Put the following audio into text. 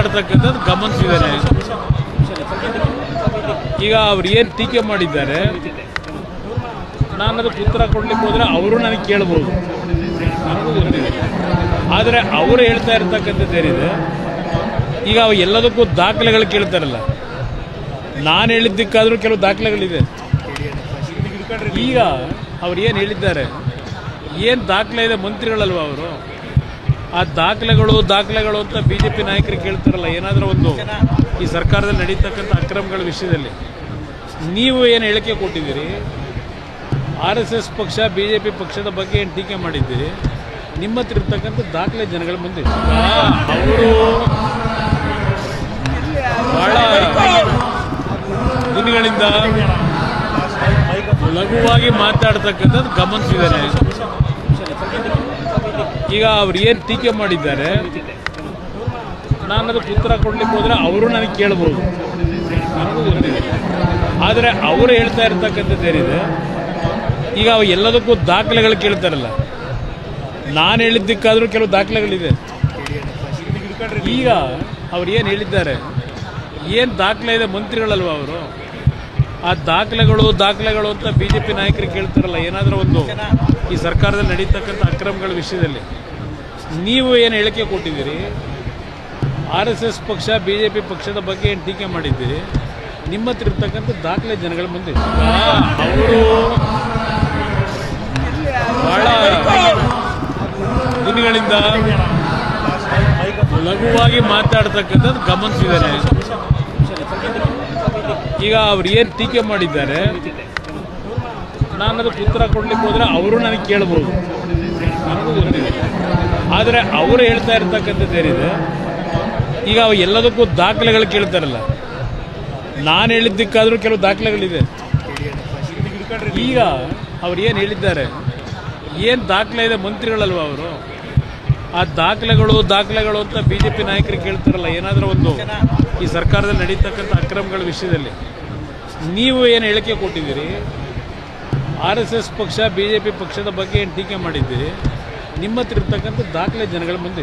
ಮಾತಾಡ್ತಕ್ಕಂಥದ್ದು ಗಮನಿಸಿದ್ದಾರೆ. ಈಗ ಅವ್ರು ಏನು ಟೀಕೆ ಮಾಡಿದ್ದಾರೆ, ನಾನು ಅದಕ್ಕೆ ಉತ್ತರ ಕೊಡ್ಲಿಕ್ಕೆ ಹೋದರೆ ಅವರು ನನಗೆ ಕೇಳ್ಬೋದು, ನನಗೂ ಗೊತ್ತಿದೆ. ಆದರೆ ಅವರು ಹೇಳ್ತಾ ಇರ್ತಕ್ಕಂಥದ್ದು ಏನಿದೆ, ಈಗ ಎಲ್ಲದಕ್ಕೂ ದಾಖಲೆಗಳು ಕೇಳ್ತಾರಲ್ಲ, ನಾನು ಹೇಳಿದ್ದಕ್ಕಾದರೂ ಕೆಲವು ದಾಖಲೆಗಳಿದೆ. ಈಗ ಅವ್ರು ಏನು ಹೇಳಿದ್ದಾರೆ, ಏನು ದಾಖಲೆ ಇದೆ, ಮಂತ್ರಿಗಳಲ್ವ ಅವರು, ಆ ದಾಖಲೆಗಳು ಅಂತ BJP ನಾಯಕರು ಕೇಳ್ತಾರಲ್ಲ, ಏನಾದರೂ ಒಂದು ಈ ಸರ್ಕಾರದಲ್ಲಿ ನಡೀತಕ್ಕಂಥ ಅಕ್ರಮಗಳ ವಿಷಯದಲ್ಲಿ ನೀವು ಏನು ಹೇಳಿಕೆ ಕೊಟ್ಟಿದ್ದೀರಿ, RSS ಪಕ್ಷ BJP ಪಕ್ಷದ ಬಗ್ಗೆ ಏನು ಟೀಕೆ ಮಾಡಿದ್ದೀರಿ, ನಿಮ್ಮ ಹತ್ರ ಇರ್ತಕ್ಕಂಥ ದಾಖಲೆ ಜನಗಳ ಮುಂದೆ ಅವರು ಬಹಳ ದಿನಗಳಿಂದ ಲಘುವಾಗಿ ಮಾತಾಡ್ತಕ್ಕಂಥದ್ದು ಗಮನಿಸಿದ್ದಾರೆ. ಈಗ ಅವ್ರು ಏನು ಟೀಕೆ ಮಾಡಿದ್ದಾರೆ, ನಾನು ಅದಕ್ಕೆ ಉತ್ತರ ಕೊಡ್ಲಿಕ್ಕೆ ಹೋದರೆ ಅವರು ನನಗೆ ಕೇಳ್ಬೋದು, ನನಗೂ ಗೊತ್ತಿದೆ. ಆದರೆ ಅವರು ಹೇಳ್ತಾ ಇರ್ತಕ್ಕಂಥದ್ದು ಏನಿದೆ, ಈಗ ಎಲ್ಲದಕ್ಕೂ ದಾಖಲೆಗಳು ಕೇಳ್ತಾರಲ್ಲ, ನಾನು ಹೇಳಿದ್ದಕ್ಕಾದರೂ ಕೆಲವು ದಾಖಲೆಗಳಿದೆ. ಈಗ ಅವ್ರು ಏನು ಹೇಳಿದ್ದಾರೆ, ಏನು ದಾಖಲೆ ಇದೆ, ಮಂತ್ರಿಗಳಲ್ವ ಅವರು, ಆ ದಾಖಲೆಗಳು ಅಂತ BJP ನಾಯಕರು ಕೇಳ್ತಾರಲ್ಲ, ಏನಾದರೂ ಒಂದು ಈ ಸರ್ಕಾರದಲ್ಲಿ ನಡೀತಕ್ಕಂಥ ಅಕ್ರಮಗಳ ವಿಷಯದಲ್ಲಿ ನೀವು ಏನು ಹೇಳಿಕೆ ಕೊಟ್ಟಿದ್ದೀರಿ, RSS ಪಕ್ಷ BJP ಪಕ್ಷದ ಬಗ್ಗೆ ಏನು ಟೀಕೆ ಮಾಡಿದ್ದೀರಿ, ನಿಮ್ಮ ಹತ್ರ ಇರ್ತಕ್ಕಂಥ ದಾಖಲೆ ಜನಗಳ ಮುಂದೆ ಅವರು ಬಹಳ ದಿನಗಳಿಂದ ಲಘುವಾಗಿ ಮಾತಾಡ್ತಕ್ಕಂಥದ್ದು ಗಮನಿಸಿದ್ದಾರೆ. ಈಗ ಅವ್ರು ಏನು ಟೀಕೆ ಮಾಡಿದ್ದಾರೆ, ನಾನು ಅದಕ್ಕೆ ಉತ್ತರ ಕೊಡ್ಲಿಕ್ಕೆ ಹೋದರೆ ಅವರು ನನಗೆ ಕೇಳ್ಬೋದು, ನನಗೂ ಗೊತ್ತಿದೆ. ಆದರೆ ಅವರು ಹೇಳ್ತಾ ಇರ್ತಕ್ಕಂಥದ್ದು ಏನಿದೆ, ಈಗ ಎಲ್ಲದಕ್ಕೂ ದಾಖಲೆಗಳು ಕೇಳ್ತಾರಲ್ಲ, ನಾನು ಹೇಳಿದ್ದಕ್ಕಾದರೂ ಕೆಲವು ದಾಖಲೆಗಳಿದೆ. ಈಗ ಅವ್ರು ಏನು ಹೇಳಿದ್ದಾರೆ, ಏನು ದಾಖಲೆ ಇದೆ, ಮಂತ್ರಿಗಳಲ್ವ ಅವರು, ಆ ದಾಖಲೆಗಳು ಅಂತ BJP ನಾಯಕರು ಕೇಳ್ತಾರಲ್ಲ, ಏನಾದರೂ ಒಂದು ಈ ಸರ್ಕಾರದಲ್ಲಿ ನಡೀತಕ್ಕಂಥ ಅಕ್ರಮಗಳ ವಿಷಯದಲ್ಲಿ ನೀವು ಏನು ಹೇಳಿಕೆ ಕೊಟ್ಟಿದ್ದೀರಿ, RSS ಪಕ್ಷ BJP ಪಕ್ಷದ ಬಗ್ಗೆ ಏನು ಟೀಕೆ ಮಾಡಿದ್ದೀರಿ, ನಿಮ್ಮ ಹತ್ರ ಇರ್ತಕ್ಕಂಥ ದಾಖಲೆ ಜನಗಳ ಮುಂದೆ